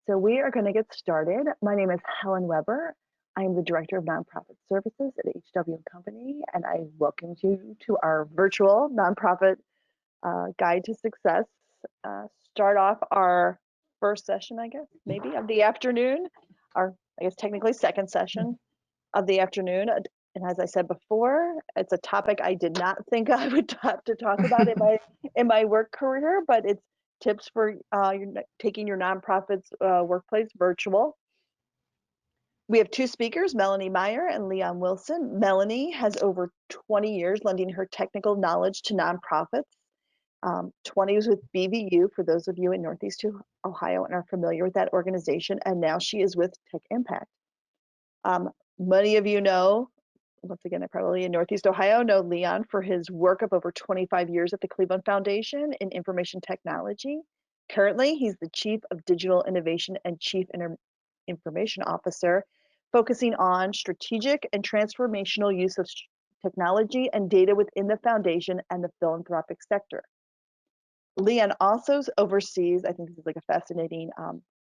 So we are going to get started. My name is Helen Weber. I am the Director of Nonprofit Services at HW&Co, and I welcome you to our virtual nonprofit Guide to Success. Start off our first session, I guess, maybe of the afternoon, our, I guess, technically second session of the afternoon. And as I said before, it's a topic I did not think I would have to talk about in my work career, but it's tips for taking your nonprofit's workplace virtual. We have two speakers, Melanie Meyer and Leon Wilson. Melanie has over 20 years lending her technical knowledge to nonprofits. 20 was with BVU, for those of you in Northeast Ohio and are familiar with that organization, and now she is with Tech Impact. Many of you know, once again, I probably in Northeast Ohio, know Leon for his work of over 25 years at the Cleveland Foundation in information technology. Currently, he's the Chief of Digital Innovation and Chief Information Officer, focusing on strategic and transformational use of technology and data within the foundation and the philanthropic sector. Leon also oversees, I think this is like a fascinating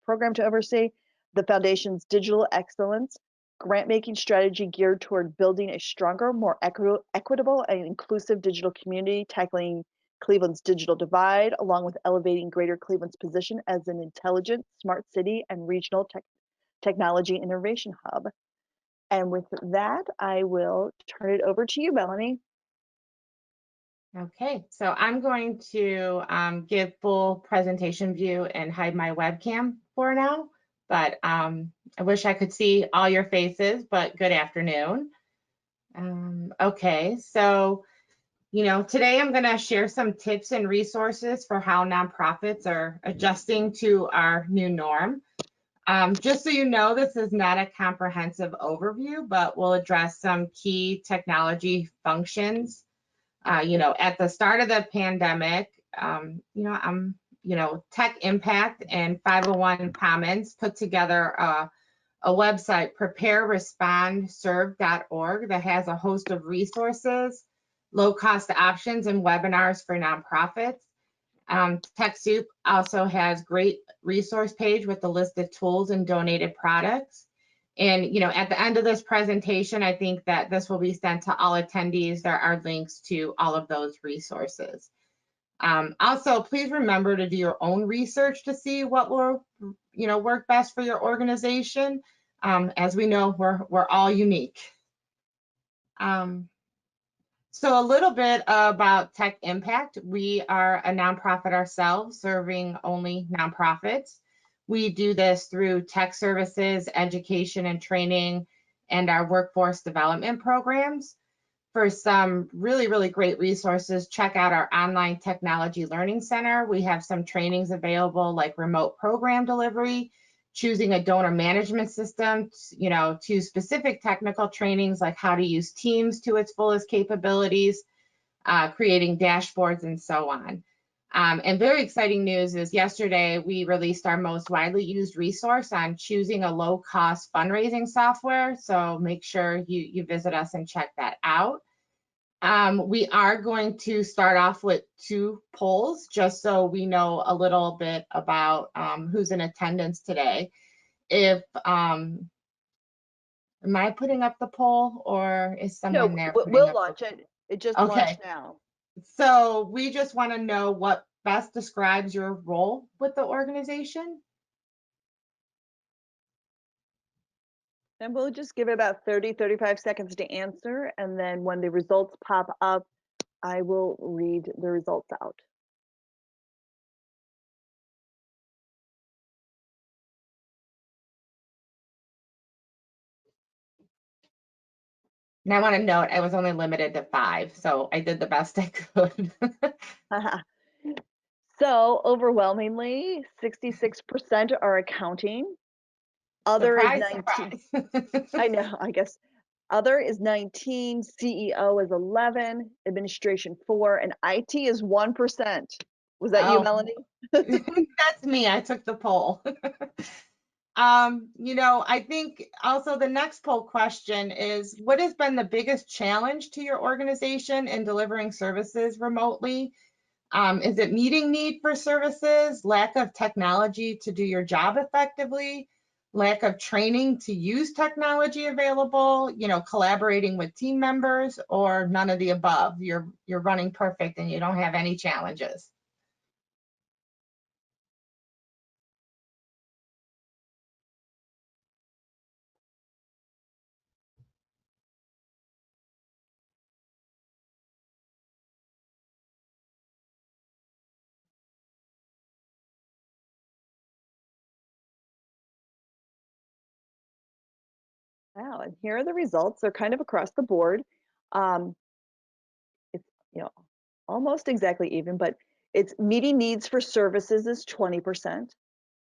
program to oversee, the foundation's digital excellence grant-making strategy geared toward building a stronger, more equitable and inclusive digital community, tackling Cleveland's digital divide, along with elevating Greater Cleveland's position as an intelligent, smart city and regional technology innovation hub. And with that, I will turn it over to you, Melanie. Okay, so I'm going to give full presentation view and hide my webcam for now, but I wish I could see all your faces, but good afternoon. Okay, so, today I'm going to share some tips and resources for how nonprofits are adjusting to our new norm. Just so you know, this is not a comprehensive overview, but we'll address some key technology functions. At the start of the pandemic, Tech Impact and 501 Commons put together a website, preparerespondserve.org, that has a host of resources, low-cost options, and webinars for nonprofits. TechSoup also has great resource page with the list of tools and donated products. And, at the end of this presentation, I think that this will be sent to all attendees. There are links to all of those resources. Also, please remember to do your own research to see what will, work best for your organization. As we know, we're all unique. So a little bit about Tech Impact. We are a nonprofit ourselves, serving only nonprofits. We do this through tech services, education and training, and our workforce development programs. For some really, really great resources, check out our online technology learning center. We have some trainings available like remote program delivery, choosing a donor management system, to specific technical trainings like how to use Teams to its fullest capabilities, creating dashboards, and so on. And very exciting news is yesterday we released our most widely used resource on choosing a low-cost fundraising software. So make sure you visit us and check that out. We are going to start off with 2 polls just so we know a little bit about who's in attendance today. If am I putting up the poll, or is someone there? We'll launch it. It just launched now. So we just want to know what best describes your role with the organization. And we'll just give it about 30-35 seconds to answer, and then when the results pop up, I will read the results out. And I want to note, I was only limited to 5, so I did the best I could. So overwhelmingly, 66% are accounting. Other is 19. I know, I guess. Other is 19, CEO is 11, administration 4, and IT is 1%. Was that you, Melanie? That's me. I took the poll. I think also the next poll question is, what has been the biggest challenge to your organization in delivering services remotely? Is it meeting need for services, lack of technology to do your job effectively, lack of training to use technology available, collaborating with team members, or none of the above? You're running perfect and you don't have any challenges. Wow, and here are the results. They're kind of across the board. Um, it's almost exactly even, but it's meeting needs for services is 20%.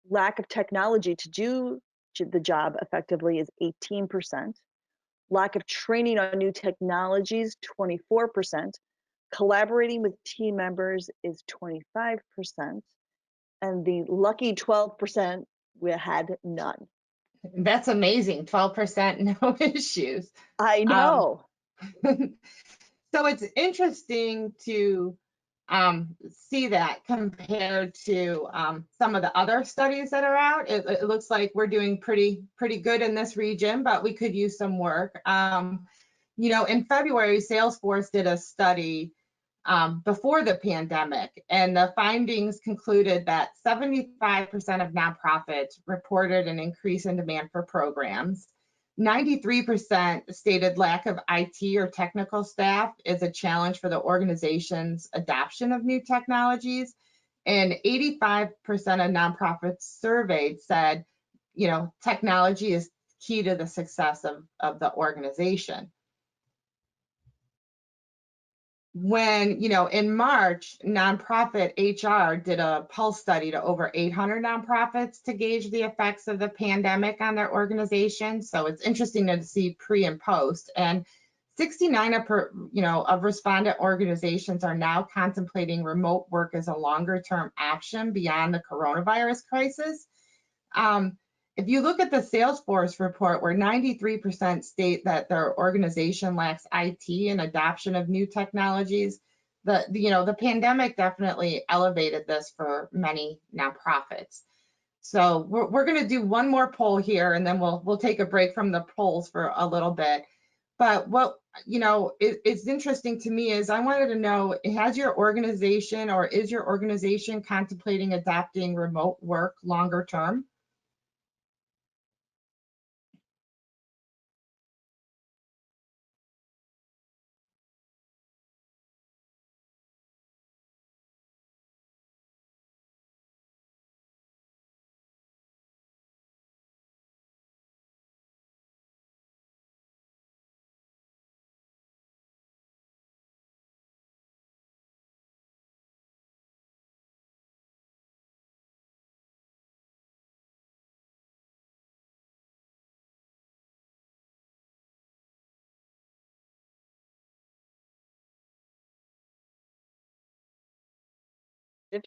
Lack of technology to do the job effectively is 18%. Lack of training on new technologies, 24%. Collaborating with team members is 25%. And the lucky 12%, we had none. That's amazing, 12%, no issues. I Um, know. so it's interesting to see that compared to some of the other studies that are out. It looks like we're doing pretty good in this region, but we could use some work. In February, Salesforce did a study before the pandemic, and the findings concluded that 75% of nonprofits reported an increase in demand for programs. 93% stated lack of IT or technical staff is a challenge for the organization's adoption of new technologies. And 85% of nonprofits surveyed said, technology is key to the success of the organization. When, in March, nonprofit HR did a pulse study to over 800 nonprofits to gauge the effects of the pandemic on their organization. So it's interesting to see pre and post. And 69 of respondent organizations are now contemplating remote work as a longer term option beyond the coronavirus crisis. If you look at the Salesforce report, where 93% state that their organization lacks IT and adoption of new technologies, the pandemic definitely elevated this for many nonprofits. So we're going to do one more poll here, and then we'll take a break from the polls for a little bit. But what is interesting to me is I wanted to know, has your organization or is your organization contemplating adopting remote work longer term?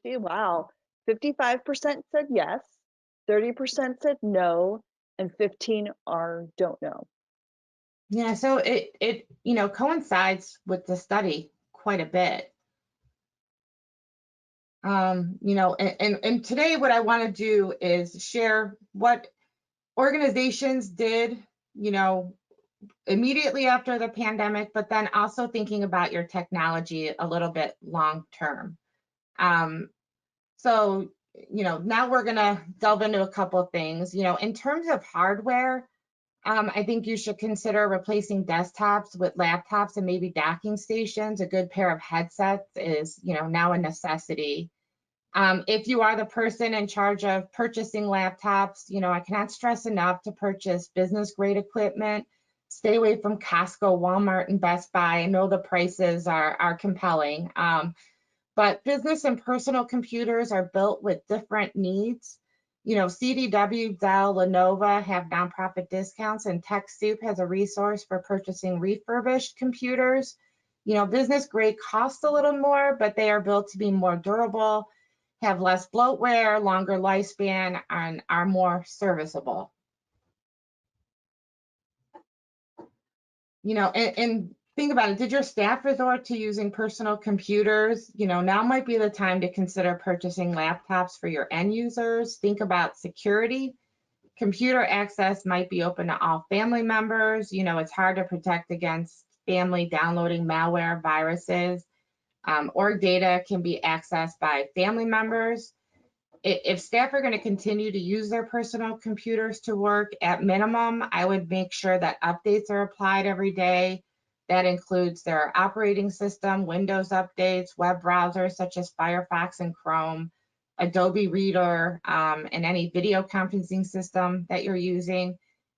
Wow. 55% said yes, 30% said no, and 15 are don't know. Yeah, so it coincides with the study quite a bit. And today what I want to do is share what organizations did, immediately after the pandemic, but then also thinking about your technology a little bit long term. So, now we're gonna delve into a couple of things. In terms of hardware, I think you should consider replacing desktops with laptops and maybe docking stations. A good pair of headsets is, now a necessity. If you are the person in charge of purchasing laptops, I cannot stress enough to purchase business grade equipment. Stay away from Costco, Walmart, and Best Buy. I know the prices are compelling, but business and personal computers are built with different needs. CDW, Dell, Lenovo have nonprofit discounts, and TechSoup has a resource for purchasing refurbished computers. Business grade costs a little more, but they are built to be more durable, have less bloatware, longer lifespan, and are more serviceable. And think about it. Did your staff resort to using personal computers? Now might be the time to consider purchasing laptops for your end users. Think about security. Computer access might be open to all family members. It's hard to protect against family downloading malware, viruses. Org data can be accessed by family members. If staff are going to continue to use their personal computers to work, at minimum, I would make sure that updates are applied every day. That includes their operating system, Windows updates, web browsers such as Firefox and Chrome, Adobe Reader, and any video conferencing system that you're using.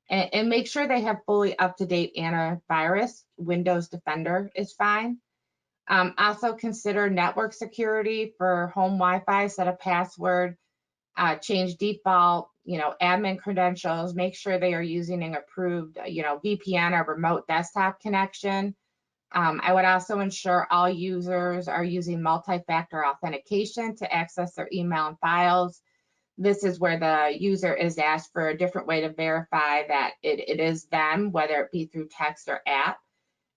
And make sure they have fully up-to-date antivirus. Windows Defender is fine. Also consider network security for home Wi-Fi, set a password, change default, admin credentials, make sure they are using an approved, VPN or remote desktop connection. I would also ensure all users are using multi-factor authentication to access their email and files. This is where the user is asked for a different way to verify that it is them, whether it be through text or app.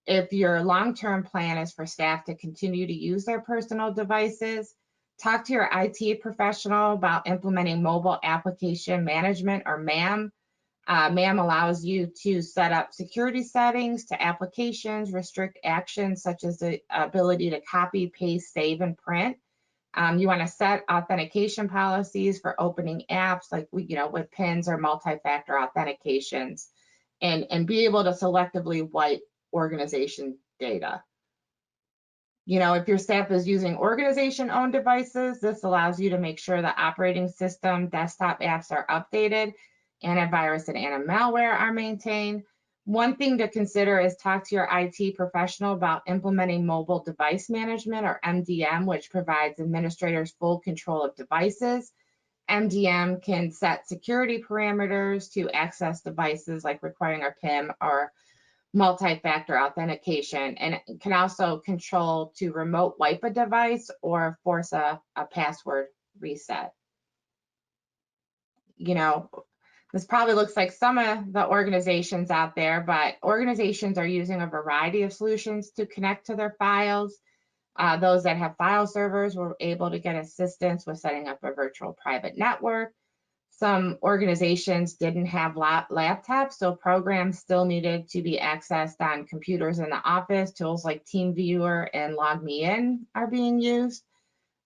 If your long-term plan is for staff to continue to use their personal devices, talk to your IT professional about implementing mobile application management, or MAM. MAM allows you to set up security settings to applications, restrict actions such as the ability to copy, paste, save, and print. You want to set authentication policies for opening apps like with PINs or multi-factor authentications, and be able to selectively wipe organization data. If your staff is using organization-owned devices, this allows you to make sure the operating system, desktop apps are updated, antivirus and anti-malware are maintained. One thing to consider is talk to your IT professional about implementing mobile device management, or MDM, which provides administrators full control of devices. MDM can set security parameters to access devices, like requiring a PIN or multi-factor authentication, and it can also control to remote wipe a device or force a password reset. This probably looks like some of the organizations out there, but organizations are using a variety of solutions to connect to their files. Those that have file servers were able to get assistance with setting up a virtual private network. Some organizations didn't have laptops, so programs still needed to be accessed on computers in the office. Tools like TeamViewer and LogMeIn are being used.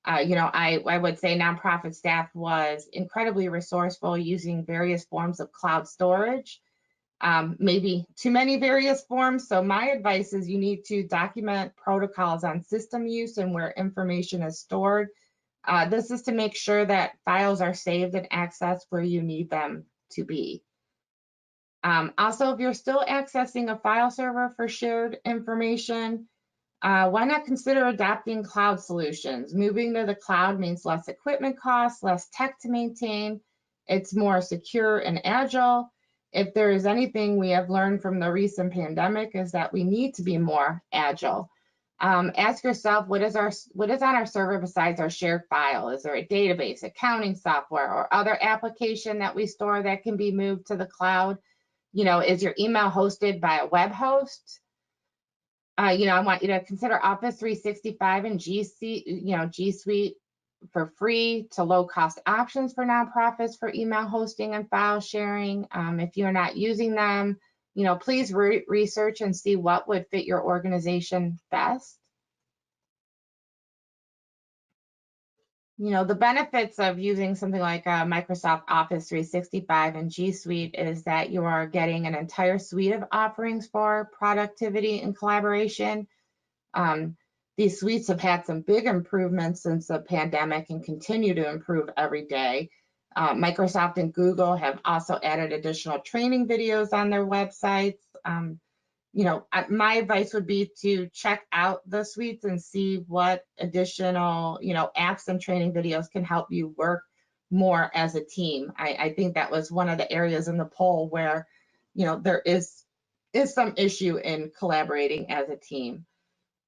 I would say nonprofit staff was incredibly resourceful, using various forms of cloud storage, maybe too many various forms. So my advice is you need to document protocols on system use and where information is stored. This is to make sure that files are saved and accessed where you need them to be. Also, if you're still accessing a file server for shared information, why not consider adopting cloud solutions? Moving to the cloud means less equipment costs, less tech to maintain. It's more secure and agile. If there is anything we have learned from the recent pandemic, is that we need to be more agile. Ask yourself, what is on our server besides our shared file? Is there a database, accounting software, or other application that we store that can be moved to the cloud? Is your email hosted by a web host? I want you to consider Office 365 and G Suite for free to low cost options for nonprofits for email hosting and file sharing. If you're not using them, please research and see what would fit your organization best. The benefits of using something like Microsoft Office 365 and G Suite is that you are getting an entire suite of offerings for productivity and collaboration. These suites have had some big improvements since the pandemic and continue to improve every day. Microsoft and Google have also added additional training videos on their websites. My advice would be to check out the suites and see what additional, apps and training videos can help you work more as a team. I think that was one of the areas in the poll where, there is some issue in collaborating as a team.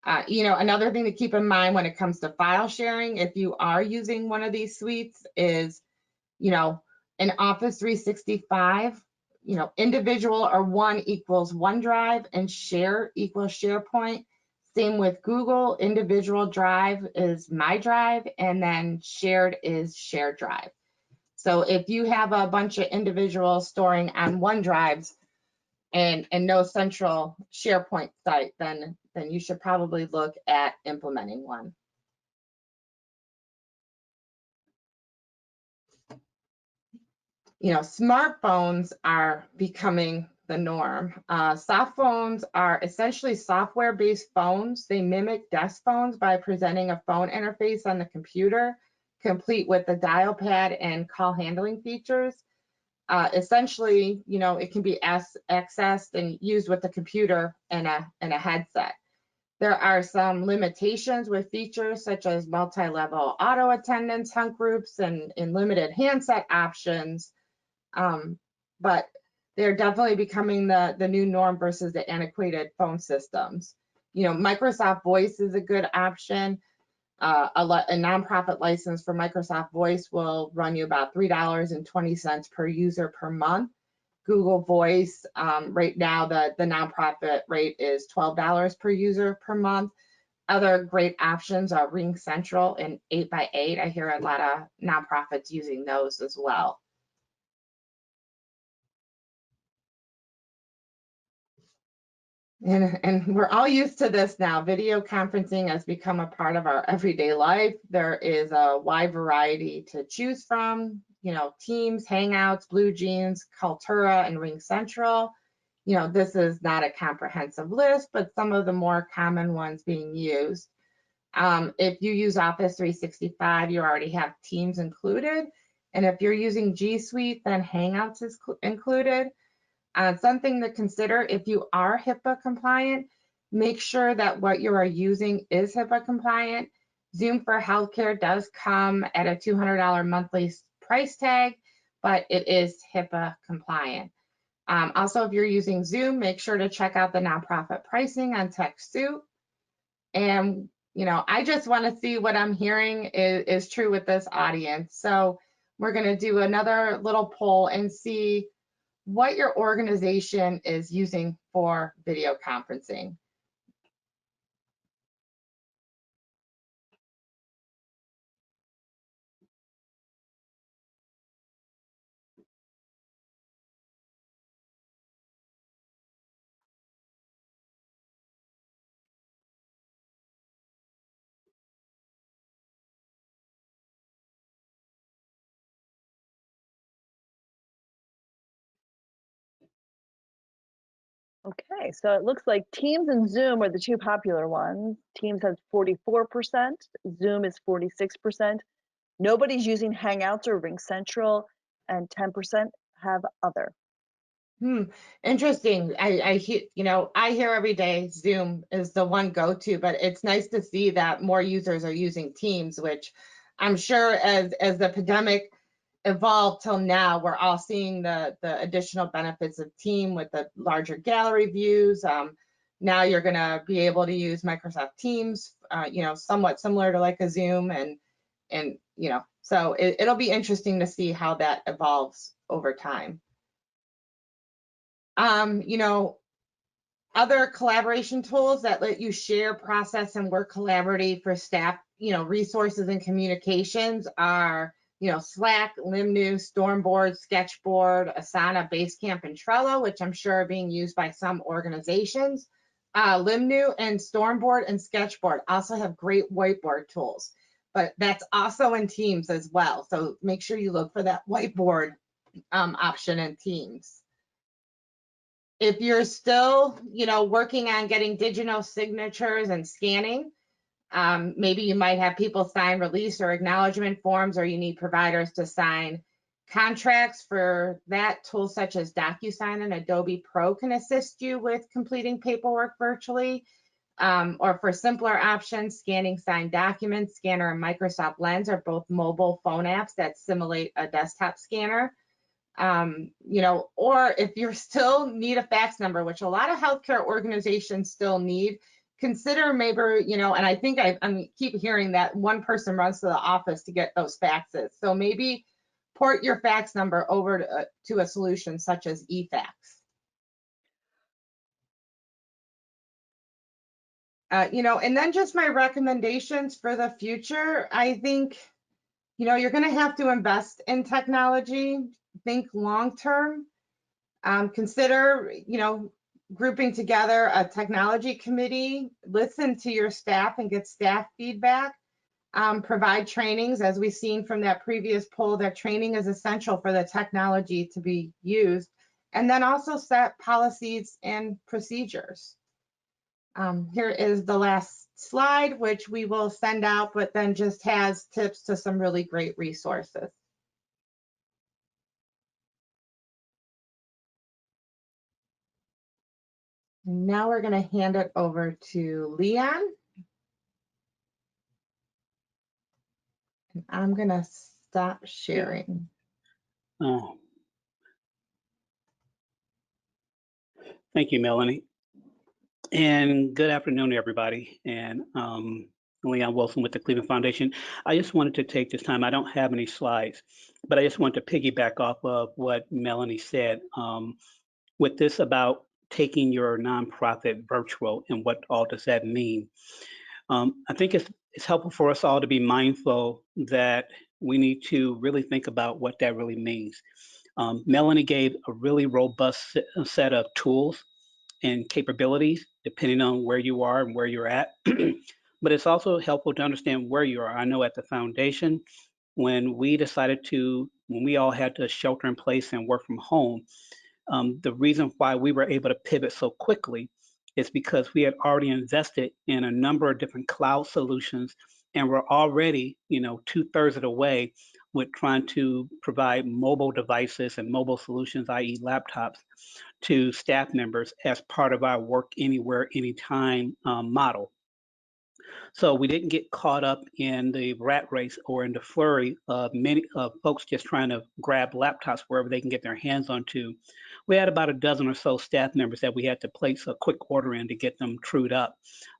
Another thing to keep in mind when it comes to file sharing, if you are using one of these suites, is, in Office 365, individual or one equals OneDrive and share equals SharePoint. Same with Google, individual drive is My Drive, and then shared is Shared Drive. So if you have a bunch of individuals storing on OneDrives and no central SharePoint site, then you should probably look at implementing one. Smartphones are becoming the norm. Soft phones are essentially software-based phones. They mimic desk phones by presenting a phone interface on the computer, complete with the dial pad and call handling features. Essentially, it can be accessed and used with the computer and a headset. There are some limitations with features such as multi-level auto attendance, hunt groups, and limited handset options. But they're definitely becoming the new norm versus the antiquated phone systems. Microsoft Voice is a good option. A nonprofit license for Microsoft Voice will run you about $3.20 per user per month. Google Voice, right now the nonprofit rate is $12 per user per month. Other great options are Ring Central and 8x8. I hear a lot of nonprofits using those as well. And we're all used to this now. Video conferencing has become a part of our everyday life. There is a wide variety to choose from, Teams, Hangouts, Blue Jeans, Kaltura, and Ring Central. This is not a comprehensive list, but some of the more common ones being used. If you use Office 365, you already have Teams included. And if you're using G Suite, then Hangouts is included. Something to consider, if you are HIPAA compliant, make sure that what you are using is HIPAA compliant. Zoom for Healthcare does come at a $200 monthly price tag, but it is HIPAA compliant. Also, if you're using Zoom, make sure to check out the nonprofit pricing on TechSoup. And, I just want to see what I'm hearing is true with this audience. So we're going to do another little poll and see what your organization is using for video conferencing. Okay, so it looks like Teams and Zoom are the two popular ones. Teams has 44%, Zoom is 46%. Nobody's using Hangouts or Ring Central, and 10% have other. Interesting. I hear every day Zoom is the one go-to, but it's nice to see that more users are using Teams, which I'm sure as the pandemic evolved till now, we're all seeing the additional benefits of Team with the larger gallery views. Now you're going to be able to use Microsoft Teams, somewhat similar to like a Zoom, and so it'll be interesting to see how that evolves over time. Other collaboration tools that let you share, process, and work collaboratively for staff, resources and communications are, Slack, Limnu, Stormboard, Sketchboard, Asana, Basecamp, and Trello, which I'm sure are being used by some organizations. Limnu and Stormboard and Sketchboard also have great whiteboard tools, but that's also in Teams as well. So make sure you look for that whiteboard option in Teams. If you're still, working on getting digital signatures and scanning, maybe you might have people sign release or acknowledgement forms, or you need providers to sign contracts. For that, tools such as DocuSign and Adobe Pro can assist you with completing paperwork virtually. Or for simpler options, scanning signed documents, Scanner and Microsoft Lens are both mobile phone apps that simulate a desktop scanner. Or if you still need a fax number, which a lot of healthcare organizations still need, consider maybe, and I think I keep hearing that one person runs to the office to get those faxes. So maybe port your fax number over to a solution such as eFax. And then just my recommendations for the future. I think, you're going to have to invest in technology, think long term. Consider, grouping together a technology committee, listen to your staff and get staff feedback, provide trainings. As we've seen from that previous poll, that training is essential for the technology to be used, and then also set policies and procedures. Here is the last slide, which we will send out, but then just has tips to some really great resources. Now we're going to hand it over to Leon. And I'm going to stop sharing. Oh. Thank you, Melanie. And good afternoon, everybody. And Leon Wilson with the Cleveland Foundation. I just wanted to take this time. I don't have any slides, but I just want to piggyback off of what Melanie said with this about taking your nonprofit virtual and what all does that mean. I think it's helpful for us all to be mindful that we need to really think about what that really means. Melanie gave a really robust set of tools and capabilities depending on where you are and where you're at. But it's also helpful to understand where you are. I know at the foundation, when we all had to shelter in place and work from home, the reason why we were able to pivot so quickly is because we had already invested in a number of different cloud solutions, and we're already, 2/3 of the way with trying to provide mobile devices and mobile solutions, i.e. laptops, to staff members as part of our work anywhere, anytime model. So we didn't get caught up in the rat race or in the flurry of many folks just trying to grab laptops wherever they can get their hands onto. We had about a dozen or so staff members that we had to place a quick order in to get them trued up.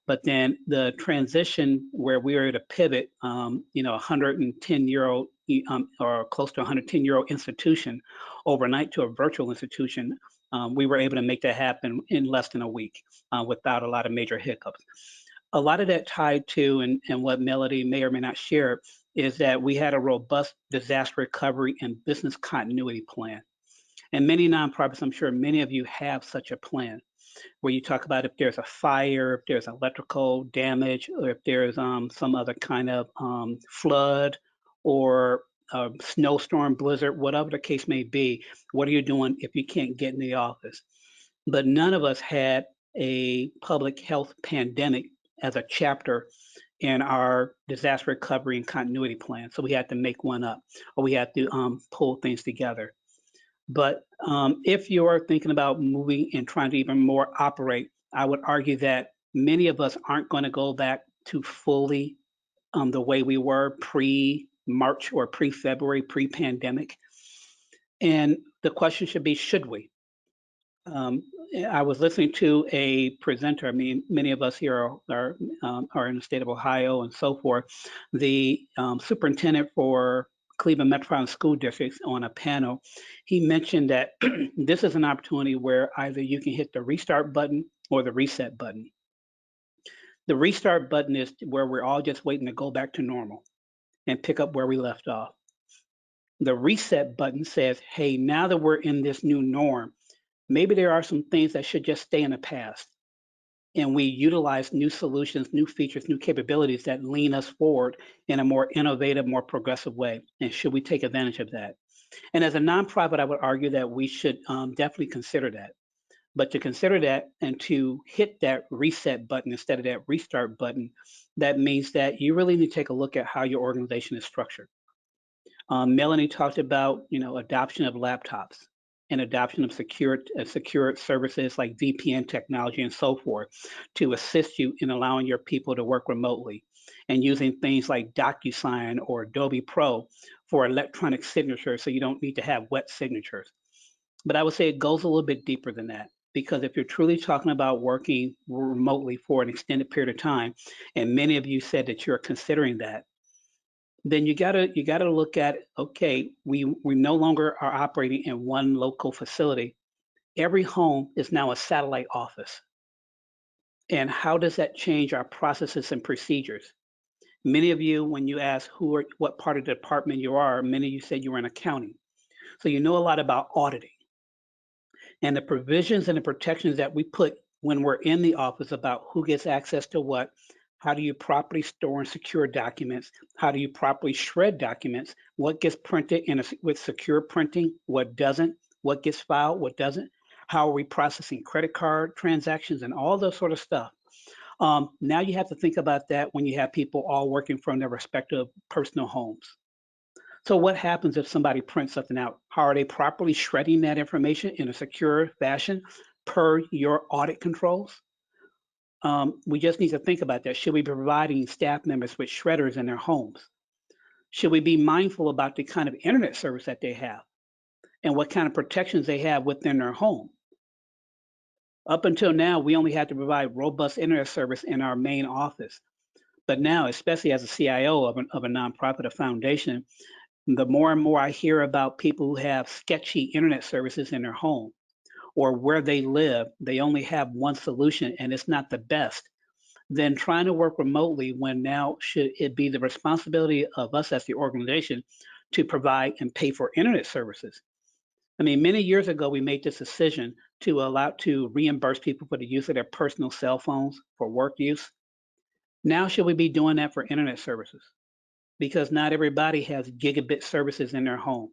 But then the transition where we were to pivot, 110-year-old or close to 110-year-old institution overnight to a virtual institution, we were able to make that happen in less than a week without a lot of major hiccups. A lot of that tied to, and what Melody may or may not share, is that we had a robust disaster recovery and business continuity plan. And many nonprofits, I'm sure many of you have such a plan, where you talk about if there's a fire, if there's electrical damage, or if there's some other kind of flood or snowstorm, blizzard, whatever the case may be, what are you doing if you can't get in the office? But none of us had a public health pandemic as a chapter in our disaster recovery and continuity plan. So we had to make one up, or we had to pull things together. But if you're thinking about moving and trying to even more operate, I would argue that many of us aren't going to go back to fully the way we were pre-March or pre-February, pre-pandemic. And the question should be, should we? I was listening to a presenter. I mean, many of us here are in the state of Ohio and so forth. The superintendent for Cleveland Metropolitan School Districts on a panel, he mentioned that this is an opportunity where either you can hit the restart button or the reset button. The restart button is where we're all just waiting to go back to normal and pick up where we left off. The reset button says, hey, now that we're in this new norm, maybe there are some things that should just stay in the past. And we utilize new solutions, new features, new capabilities that lean us forward in a more innovative, more progressive way. And should we take advantage of that? And as a nonprofit, I would argue that we should definitely consider that. But to consider that and to hit that reset button instead of that restart button, that means that you really need to take a look at how your organization is structured. Melanie talked about, adoption of laptops and adoption of secure services like VPN technology and so forth to assist you in allowing your people to work remotely, and using things like DocuSign or Adobe Pro for electronic signatures so you don't need to have wet signatures. But I would say it goes a little bit deeper than that, because if you're truly talking about working remotely for an extended period of time, and many of you said that you're considering that, then you gotta look at, okay, we no longer are operating in one local facility. Every home is now a satellite office. And how does that change our processes and procedures? Many of you, when you ask what part of the department you are, many of you said you were in accounting. So you know a lot about auditing and the provisions and the protections that we put when we're in the office about who gets access to what. How do you properly store and secure documents? How do you properly shred documents? What gets printed with secure printing? What doesn't? What gets filed? What doesn't? How are we processing credit card transactions and all those sort of stuff? Now you have to think about that when you have people all working from their respective personal homes. So what happens if somebody prints something out? How are they properly shredding that information in a secure fashion per your audit controls? We just need to think about that. Should we be providing staff members with shredders in their homes? Should we be mindful about the kind of internet service that they have and what kind of protections they have within their home? Up until now, we only had to provide robust internet service in our main office. But now, especially as a CIO of a nonprofit, a foundation, the more and more I hear about people who have sketchy internet services in their home or where they live, they only have one solution and it's not the best. Then trying to work remotely when now should it be the responsibility of us as the organization to provide and pay for internet services? I mean, many years ago, we made this decision to reimburse people for the use of their personal cell phones for work use. Now, should we be doing that for internet services? Because not everybody has gigabit services in their home,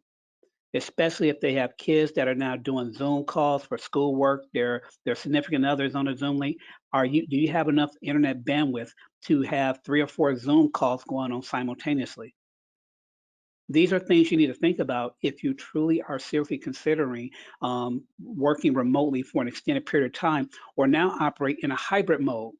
especially if they have kids that are now doing Zoom calls for schoolwork, their significant others on a Zoom link. Do you have enough internet bandwidth to have 3 or 4 Zoom calls going on simultaneously? These are things you need to think about if you truly are seriously considering working remotely for an extended period of time, or now operate in a hybrid mode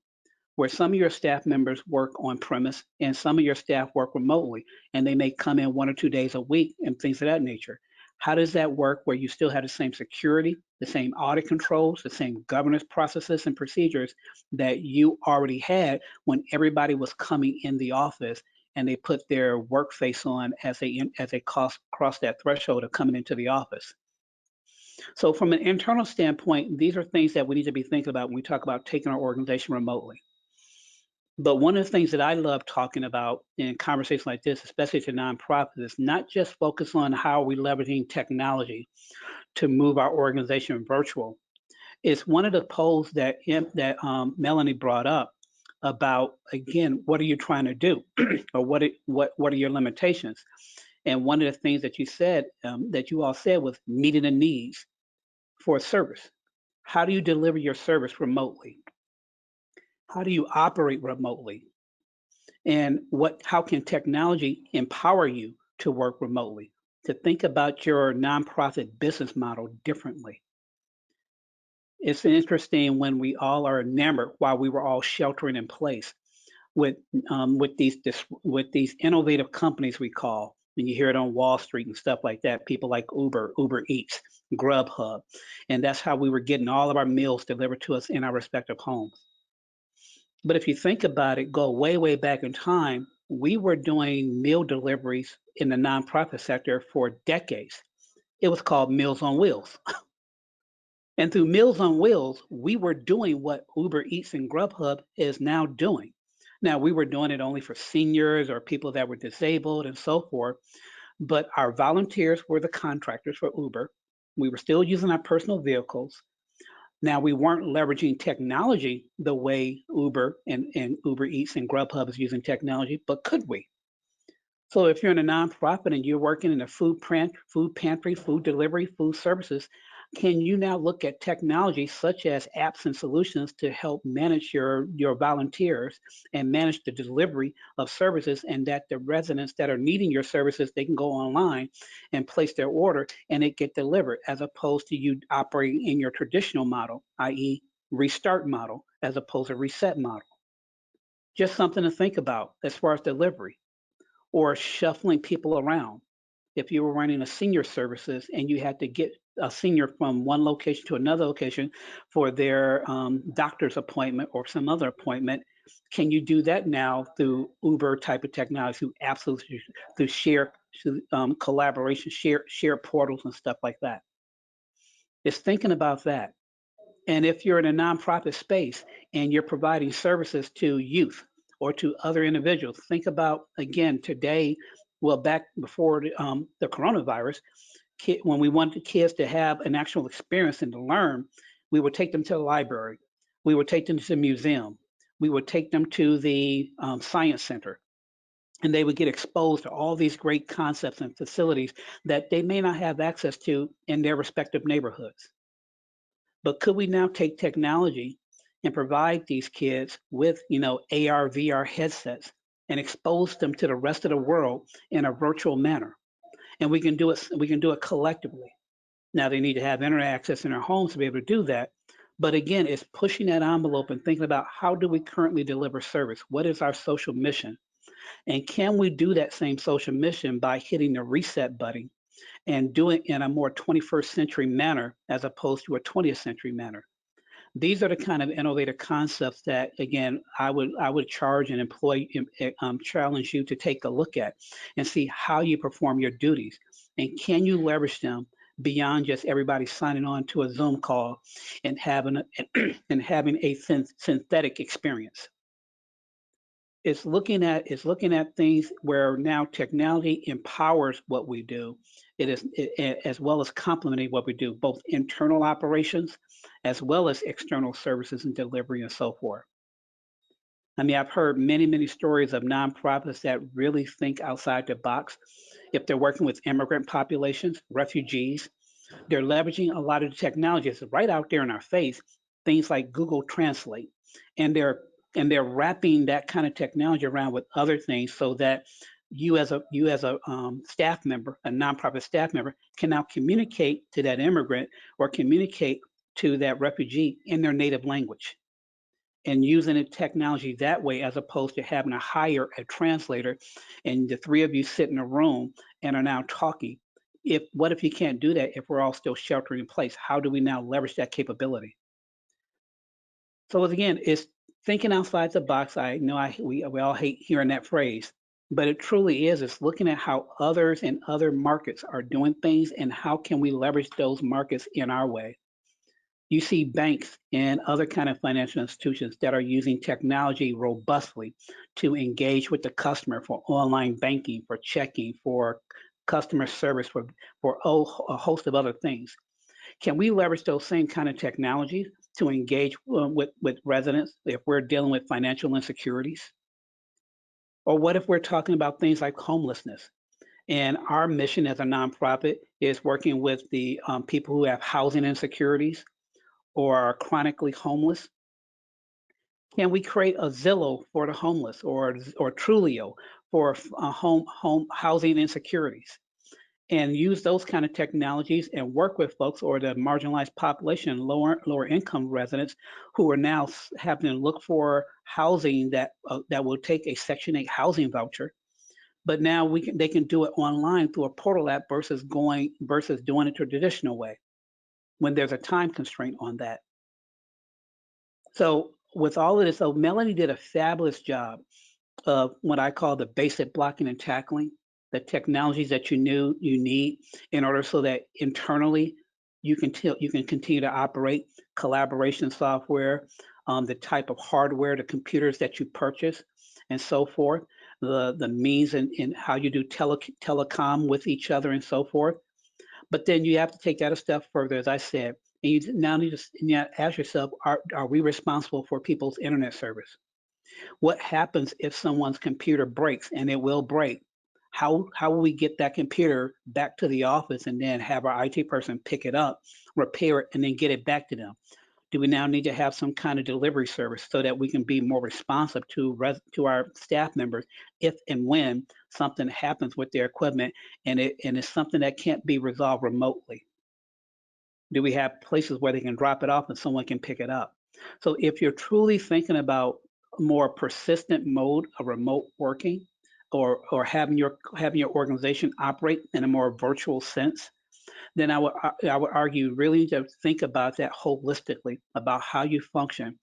where some of your staff members work on premise and some of your staff work remotely, and they may come in 1 or 2 days a week and things of that nature. How does that work where you still have the same security, the same audit controls, the same governance processes and procedures that you already had when everybody was coming in the office and they put their work face on as they cross that threshold of coming into the office? So from an internal standpoint, these are things that we need to be thinking about when we talk about taking our organization remotely. But one of the things that I love talking about in conversations like this, especially to nonprofits, is not just focus on how we're leveraging technology to move our organization virtual. It's one of the polls that Melanie brought up about, again, what are you trying to do, or what are your limitations? And one of the things that that you all said was meeting the needs for a service. How do you deliver your service remotely? How do you operate remotely? And how can technology empower you to work remotely, to think about your nonprofit business model differently? It's interesting when we all are enamored while we were all sheltering in place with these innovative companies we call, and you hear it on Wall Street and stuff like that. People like Uber Eats, Grubhub, and that's how we were getting all of our meals delivered to us in our respective homes. But if you think about it, go way, way back in time, we were doing meal deliveries in the nonprofit sector for decades. It was called Meals on Wheels. And through Meals on Wheels, we were doing what Uber Eats and Grubhub is now doing. Now, we were doing it only for seniors or people that were disabled and so forth, but our volunteers were the contractors for Uber. We were still using our personal vehicles. Now, we weren't leveraging technology the way Uber and Uber Eats and Grubhub is using technology, but could we? So if you're in a nonprofit and you're working in a food pantry, food delivery, food services, can you now look at technology such as apps and solutions to help manage your volunteers and manage the delivery of services, and that the residents that are needing your services, they can go online and place their order and it get delivered, as opposed to you operating in your traditional model, i.e. restart model, as opposed to reset model? Just something to think about as far as delivery, or shuffling people around. If you were running a senior services and you had to get a senior from one location to another location for their doctor's appointment or some other appointment, Can you do that now through Uber type of technology, through absolutely through share collaboration, share portals and stuff like that? It's thinking about that. And if you're in a nonprofit space and you're providing services to youth or to other individuals, think about again today. Well, back before the coronavirus, when we wanted kids to have an actual experience and to learn, we would take them to the library, we would take them to the museum, we would take them to the science center, and they would get exposed to all these great concepts and facilities that they may not have access to in their respective neighborhoods. But could we now take technology and provide these kids with, AR, VR headsets and expose them to the rest of the world in a virtual manner? And we can do it. We can do it collectively. Now they need to have internet access in their homes to be able to do that. But again, it's pushing that envelope and thinking about how do we currently deliver service? What is our social mission? And can we do that same social mission by hitting the reset button and doing it in a more 21st century manner as opposed to a 20th century manner? These are the kind of innovative concepts that, again, I would charge and challenge you to take a look at and see how you perform your duties, and can you leverage them beyond just everybody signing on to a Zoom call and having a synthetic experience. It's looking at things where now technology empowers what we do. As well as complementing what we do, both internal operations as well as external services and delivery and so forth. I mean, I've heard many stories of nonprofits that really think outside the box. If they're working with immigrant populations, refugees, they're leveraging a lot of the technology that's right out there in our face, things like Google Translate, and they're wrapping that kind of technology around with other things so that you as a staff member, a nonprofit staff member, can now communicate to that immigrant or communicate to that refugee in their native language, and using the technology that way as opposed to having to hire a translator and the three of you sit in a room and are now talking. What if you can't do that if we're all still sheltering in place? How do we now leverage that capability? So again, it's thinking outside the box. I know we all hate hearing that phrase, but it truly is. It's looking at how others in other markets are doing things and how can we leverage those markets in our way. You see banks and other kind of financial institutions that are using technology robustly to engage with the customer for online banking, for checking, for customer service, for a host of other things. Can we leverage those same kind of technologies to engage with residents if we're dealing with financial insecurities? Or what if we're talking about things like homelessness? And our mission as a nonprofit is working with the people who have housing insecurities or are chronically homeless. Can we create a Zillow for the homeless or Trulio for home housing insecurities? And use those kind of technologies and work with folks or the marginalized population, lower income residents who are now having to look for housing that will take a Section 8 housing voucher. But now they can do it online through a portal app versus doing it the traditional way when there's a time constraint on that. So with all of this, so Melanie did a fabulous job of what I call the basic blocking and tackling, the technologies that you need in order so that internally you can continue to operate collaboration software, the type of hardware, the computers that you purchase, and so forth, the means in how you do telecom with each other and so forth. But then you have to take that a step further, as I said, and you now need to ask yourself, are we responsible for people's internet service? What happens if someone's computer breaks, and it will break? How will we get that computer back to the office and then have our IT person pick it up, repair it, and then get it back to them? Do we now need to have some kind of delivery service so that we can be more responsive to our staff members if and when something happens with their equipment and it's something that can't be resolved remotely? Do we have places where they can drop it off and someone can pick it up? So if you're truly thinking about a more persistent mode of remote working or having your organization operate in a more virtual sense, then I would argue really to think about that holistically about how you function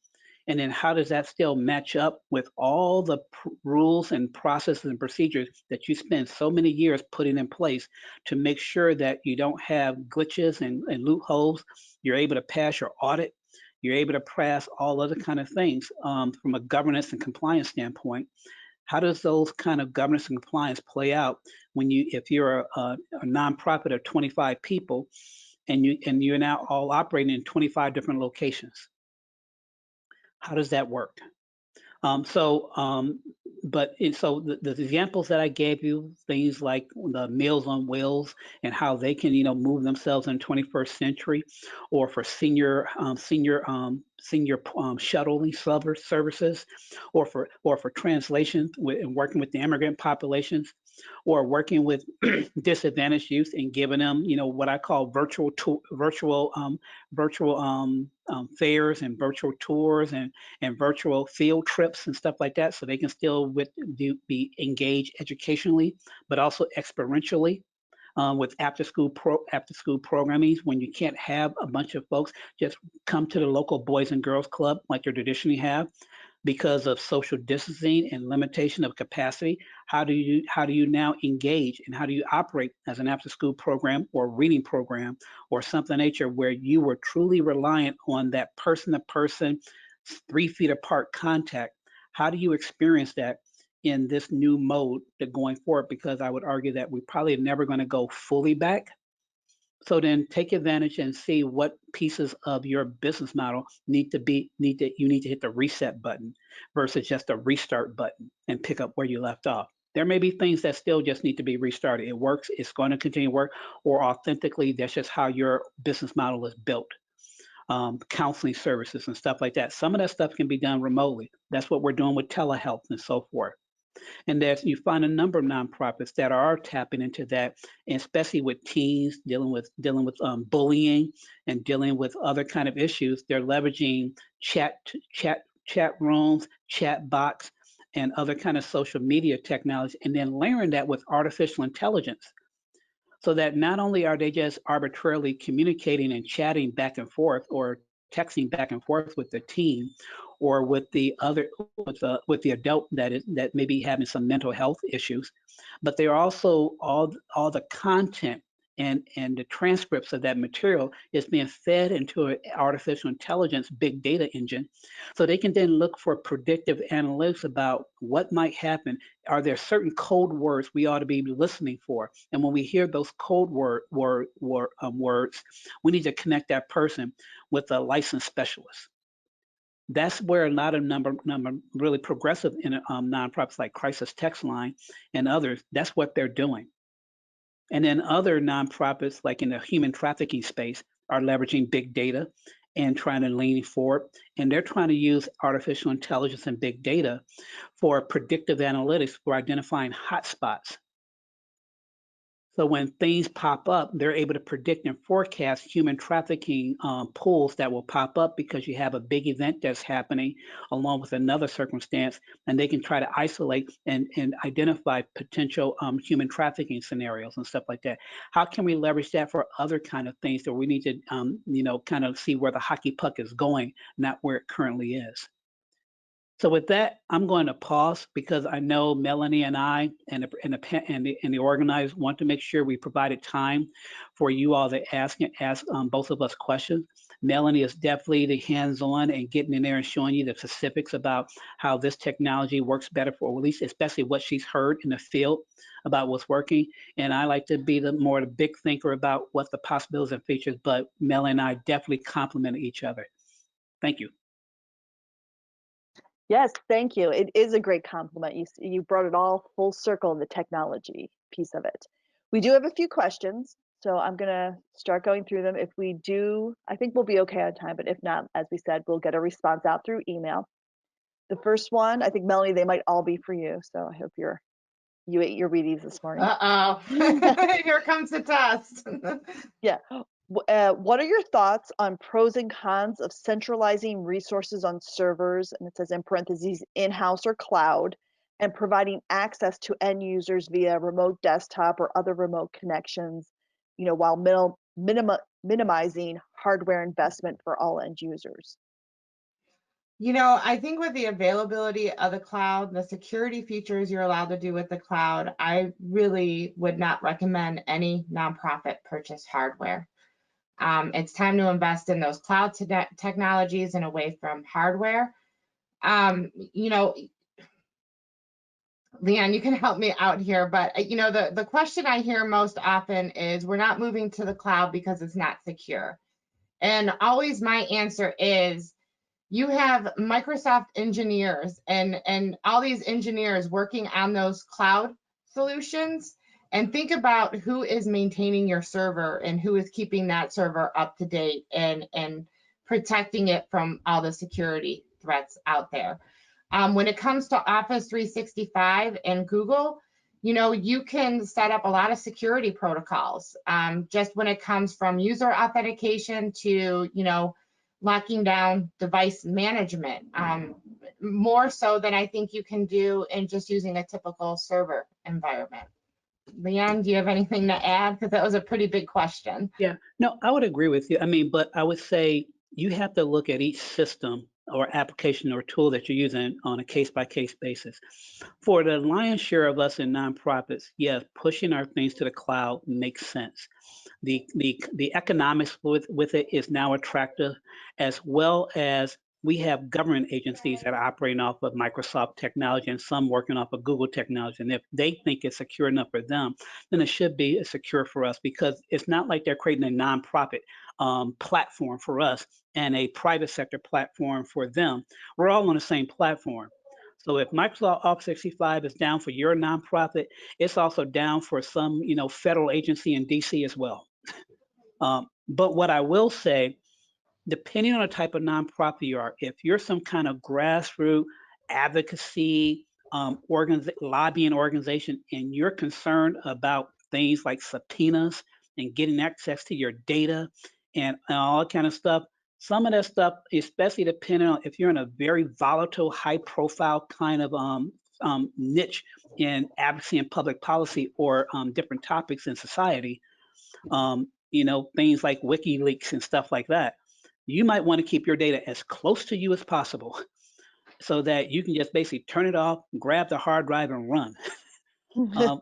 And then how does that still match up with all the rules and processes and procedures that you spend so many years putting in place to make sure that you don't have glitches and loopholes? You're able to pass your audit. You're able to pass all other kind of things from a governance and compliance standpoint. How does those kind of governance and compliance play out when if you're a nonprofit of 25 people and you're now all operating in 25 different locations? How does that work? So, so the examples that I gave you, things like the Meals on Wheels and how they can, move themselves in the 21st century, or for senior shuttling services, or for translation and working with the immigrant populations, or working with disadvantaged youth and giving them, what I call virtual fairs and virtual tours and virtual field trips and stuff like that, so they can still be engaged educationally, but also experientially. With after school programming, when you can't have a bunch of folks just come to the local Boys and Girls Club like you traditionally have, because of social distancing and limitation of capacity. How do you now engage, and how do you operate as an after school program or reading program or something nature where you were truly reliant on that person to person, 3 feet apart contact? How do you experience that in this new mode that going forward? Because I would argue that we're probably never going to go fully back. So then take advantage and see what pieces of your business model you need to hit the reset button versus just a restart button and pick up where you left off. There may be things that still just need to be restarted. It works, it's going to continue to work, or authentically, that's just how your business model is built. Counseling services and stuff like that. Some of that stuff can be done remotely. That's what we're doing with telehealth and so forth. And there's you find a number of nonprofits that are tapping into that, and especially with teens dealing with bullying and dealing with other kind of issues. They're leveraging chat rooms, chat bots, and other kind of social media technology, and then layering that with artificial intelligence, so that not only are they just arbitrarily communicating and chatting back and forth or texting back and forth with the team or with the other with the adult that may be having some mental health issues, but they're also all the content and the transcripts of that material is being fed into an artificial intelligence big data engine, so they can then look for predictive analytics about what might happen. Are there certain code words we ought to be listening for? And when we hear those code words, we need to connect that person with a licensed specialist. That's where a lot of number really progressive nonprofits like Crisis Text Line and others, that's what they're doing. And then other nonprofits, like in the human trafficking space, are leveraging big data and trying to lean forward. And they're trying to use artificial intelligence and big data for predictive analytics for identifying hotspots. So when things pop up, they're able to predict and forecast human trafficking pools that will pop up because you have a big event that's happening along with another circumstance, and they can try to isolate and identify potential human trafficking scenarios and stuff like that. How can we leverage that for other kind of things that we need to, kind of see where the hockey puck is going, not where it currently is? So with that, I'm going to pause because I know Melanie and I and the organizers want to make sure we provided time for you all to ask both of us questions. Melanie is definitely the hands-on and getting in there and showing you the specifics about how this technology works better for, at least especially what she's heard in the field about what's working. And I like to be the big thinker about what the possibilities and features, but Melanie and I definitely complement each other. Thank you. Yes, thank you. It is a great compliment. You brought it all full circle in the technology piece of it. We do have a few questions, so I'm gonna start going through them. If we do, I think we'll be okay on time, but if not, as we said, we'll get a response out through email. The first one, I think Melanie, they might all be for you, so I hope you ate your Wheaties this morning. Uh-oh. Here comes the test. Yeah. What are your thoughts on pros and cons of centralizing resources on servers, and it says in parentheses, in-house or cloud, and providing access to end users via remote desktop or other remote connections, while minimizing hardware investment for all end users? You know, I think with the availability of the cloud, the security features you're allowed to do with the cloud, I really would not recommend any nonprofit purchase hardware. It's time to invest in those cloud technologies and away from hardware. You know, Leanne, you can help me out here, but you know, the question I hear most often is we're not moving to the cloud because it's not secure. And always my answer is you have Microsoft engineers and all these engineers working on those cloud solutions, and think about who is maintaining your server and who is keeping that server up to date and protecting it from all the security threats out there. When it comes to Office 365 and Google, you know, you can set up a lot of security protocols, just when it comes from user authentication to, you know, locking down device management, more so than I think you can do in just using a typical server environment. Leanne, do you have anything to add? Because that was a pretty big question. Yeah, no, I would agree with you. I mean, but I would say you have to look at each system or application or tool that you're using on a case-by-case basis. For the lion's share of us in nonprofits, yes, pushing our things to the cloud makes sense. The economics with it is now attractive, as well as we have government agencies that are operating off of Microsoft technology and some working off of Google technology. And if they think it's secure enough for them, then it should be secure for us, because it's not like they're creating a nonprofit platform for us and a private sector platform for them. We're all on the same platform. So if Microsoft Office 365 is down for your nonprofit, it's also down for some, you know, federal agency in DC as well. But what I will say, depending on the type of nonprofit you are, if you're some kind of grassroots advocacy lobbying organization, and you're concerned about things like subpoenas and getting access to your data and all that kind of stuff, some of that stuff, especially depending on if you're in a very volatile, high profile kind of niche in advocacy and public policy or different topics in society, you know, things like WikiLeaks and stuff like that, you might want to keep your data as close to you as possible so that you can just basically turn it off, grab the hard drive and run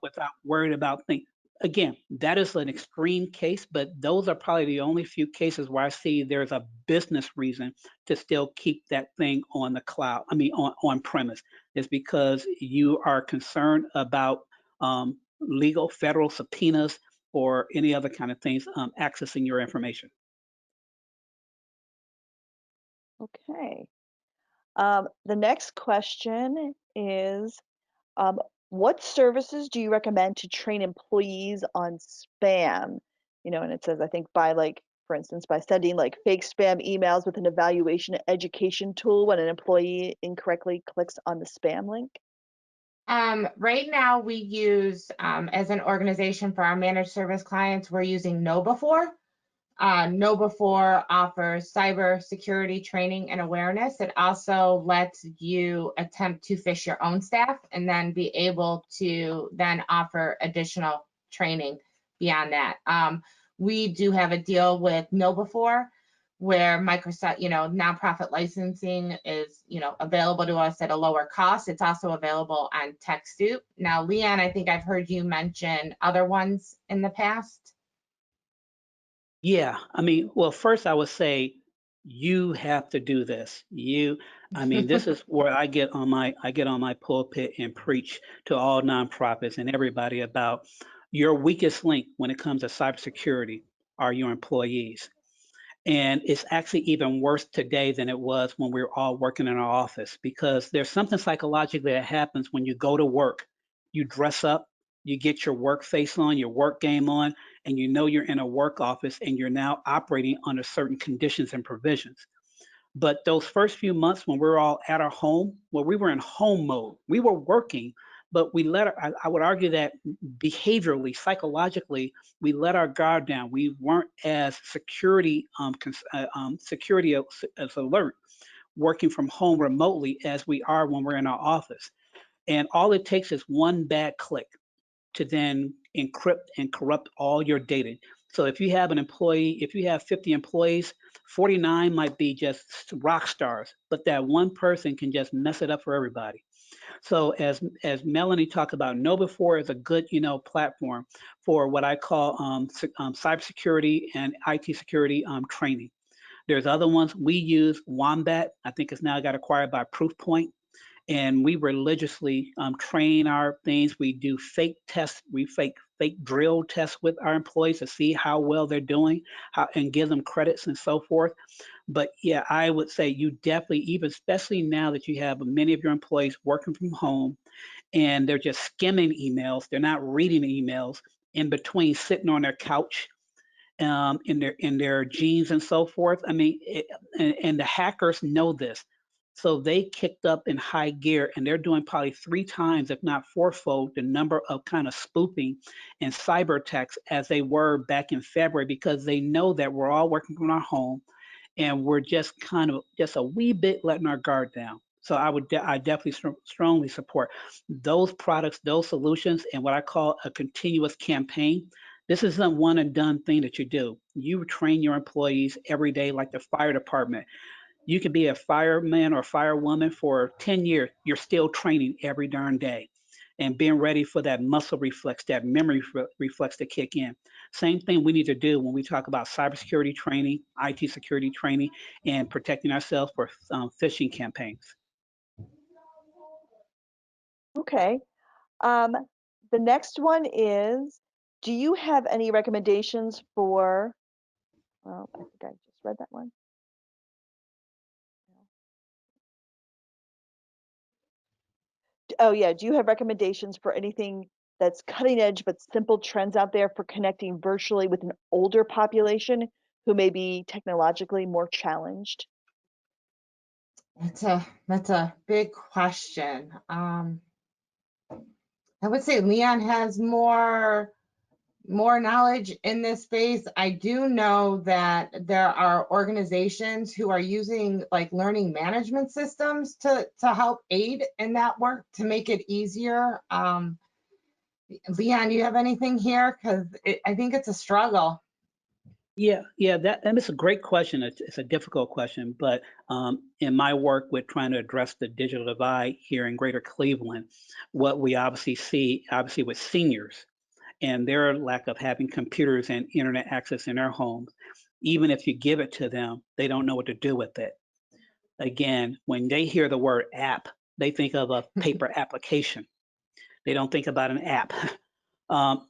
without worrying about things. Again, that is an extreme case, but those are probably the only few cases where I see there's a business reason to still keep that thing on the cloud, I mean, on premise, is because you are concerned about legal federal subpoenas or any other kind of things accessing your information. Okay. The next question is, um, what services do you recommend to train employees on spam? You know, and it says, I think by like, for instance, by sending like fake spam emails with an evaluation education tool when an employee incorrectly clicks on the spam link. Right now we use, as an organization for our managed service clients, we're using KnowBe4. KnowBe4 offers cyber security training and awareness. It also lets you attempt to phish your own staff and then be able to then offer additional training beyond that. We do have a deal with KnowBe4 where Microsoft, you know, nonprofit licensing is, you know, available to us at a lower cost. It's also available on TechSoup. Now, Leanne, I think I've heard you mention other ones in the past. Yeah, I mean, well, first I would say you have to do this. I mean, this is where I get on my pulpit and preach to all nonprofits and everybody about your weakest link when it comes to cybersecurity are your employees. And it's actually even worse today than it was when we were all working in our office, because there's something psychologically that happens when you go to work. You dress up, you get your work face on, your work game on, and you know you're in a work office and you're now operating under certain conditions and provisions. But those first few months when we were all at our home, well, we were in home mode. We were working, but I would argue that behaviorally, psychologically, we let our guard down. We weren't as security as alert working from home remotely as we are when we're in our office. And all it takes is one bad click to then encrypt and corrupt all your data. So if you have an employee, if you have 50 employees, 49 might be just rock stars, but that one person can just mess it up for everybody. So as Melanie talked about, Know Before is a good, platform for what I call cybersecurity and IT security training. There's other ones we use. Wombat, I think, it's now got acquired by Proofpoint, and we religiously train our things. We do fake tests. We fake drill tests with our employees to see how well they're doing, and give them credits and so forth. But yeah, I would say you definitely, even especially now that you have many of your employees working from home and they're just skimming emails, they're not reading emails in between sitting on their couch, in their jeans and so forth. I mean, and the hackers know this. So they kicked up in high gear, and they're doing probably 3 times, if not fourfold, the number of kind of spoofing and cyber attacks as they were back in February, because they know that we're all working from our home and we're just kind of just a wee bit letting our guard down. So I definitely strongly support those products, those solutions, and what I call a continuous campaign. This isn't a one and done thing that you do. You train your employees every day, like the fire department. You could be a fireman or firewoman for 10 years. You're still training every darn day and being ready for that muscle reflex, that memory reflex to kick in. Same thing we need to do when we talk about cybersecurity training, IT security training, and protecting ourselves for phishing campaigns. Okay. Um, the next one is, do you have any recommendations for, well, I think I just read that one. Oh yeah, do you have recommendations for anything that's cutting edge but simple trends out there for connecting virtually with an older population who may be technologically more challenged? That's a big question. I would say Leon has more knowledge in this space. I do know that there are organizations who are using like learning management systems to help aid in that work to make it easier. Leon, do you have anything here? Because I think it's a struggle. Yeah, and it's a great question. It's a difficult question, but in my work with trying to address the digital divide here in Greater Cleveland, what we obviously see, obviously with seniors and their lack of having computers and internet access in their homes, even if you give it to them, they don't know what to do with it. Again, when they hear the word app, they think of a paper application. They don't think about an app.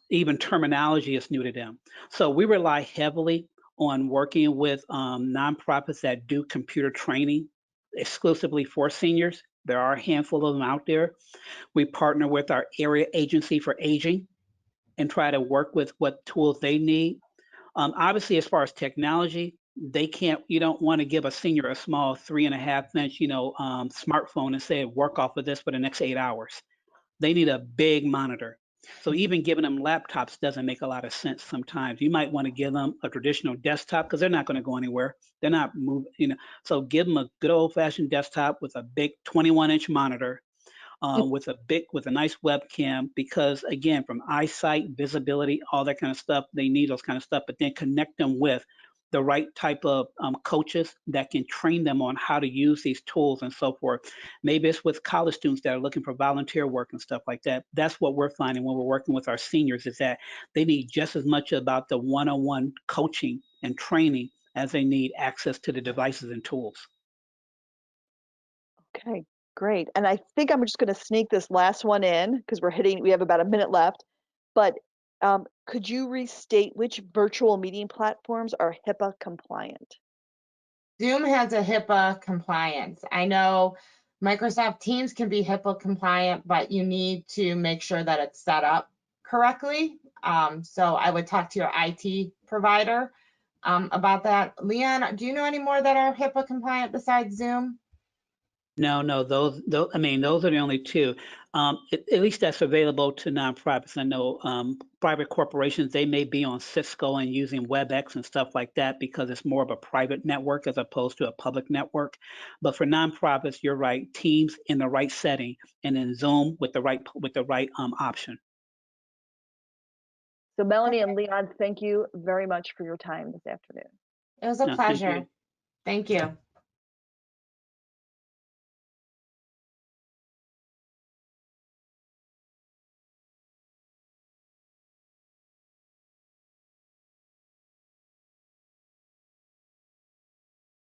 Even terminology is new to them. So we rely heavily on working with nonprofits that do computer training exclusively for seniors. There are a handful of them out there. We partner with our area agency for aging and try to work with what tools they need. Obviously, as far as technology, they can't. You don't want to give a senior a small 3.5 inch, smartphone and say work off of this for the next 8 hours. They need a big monitor. So even giving them laptops doesn't make a lot of sense sometimes. You might want to give them a traditional desktop because they're not going to go anywhere. They're not moving. So give them a good old fashioned desktop with a big 21-inch monitor, with a nice webcam, because again, from eyesight, visibility, all that kind of stuff, they need those kind of stuff, but then connect them with the right type of coaches that can train them on how to use these tools and so forth. Maybe it's with college students that are looking for volunteer work and stuff like that. That's what we're finding when we're working with our seniors, is that they need just as much about the one-on-one coaching and training as they need access to the devices and tools. Okay, great. And I think I'm just going to sneak this last one in because we have about a minute left. But could you restate which virtual meeting platforms are HIPAA compliant? Zoom has a HIPAA compliance. I know Microsoft Teams can be HIPAA compliant, but you need to make sure that it's set up correctly. So I would talk to your IT provider about that. Leon, do you know any more that are HIPAA compliant besides Zoom? No, those, I mean, those are the only two. At least that's available to nonprofits. I know private corporations, they may be on Cisco and using WebEx and stuff like that because it's more of a private network as opposed to a public network. But for nonprofits, you're right, Teams in the right setting, and then Zoom with the right option. So Melanie and Leon, thank you very much for your time this afternoon. It was a No, thank pleasure. you. Thank you.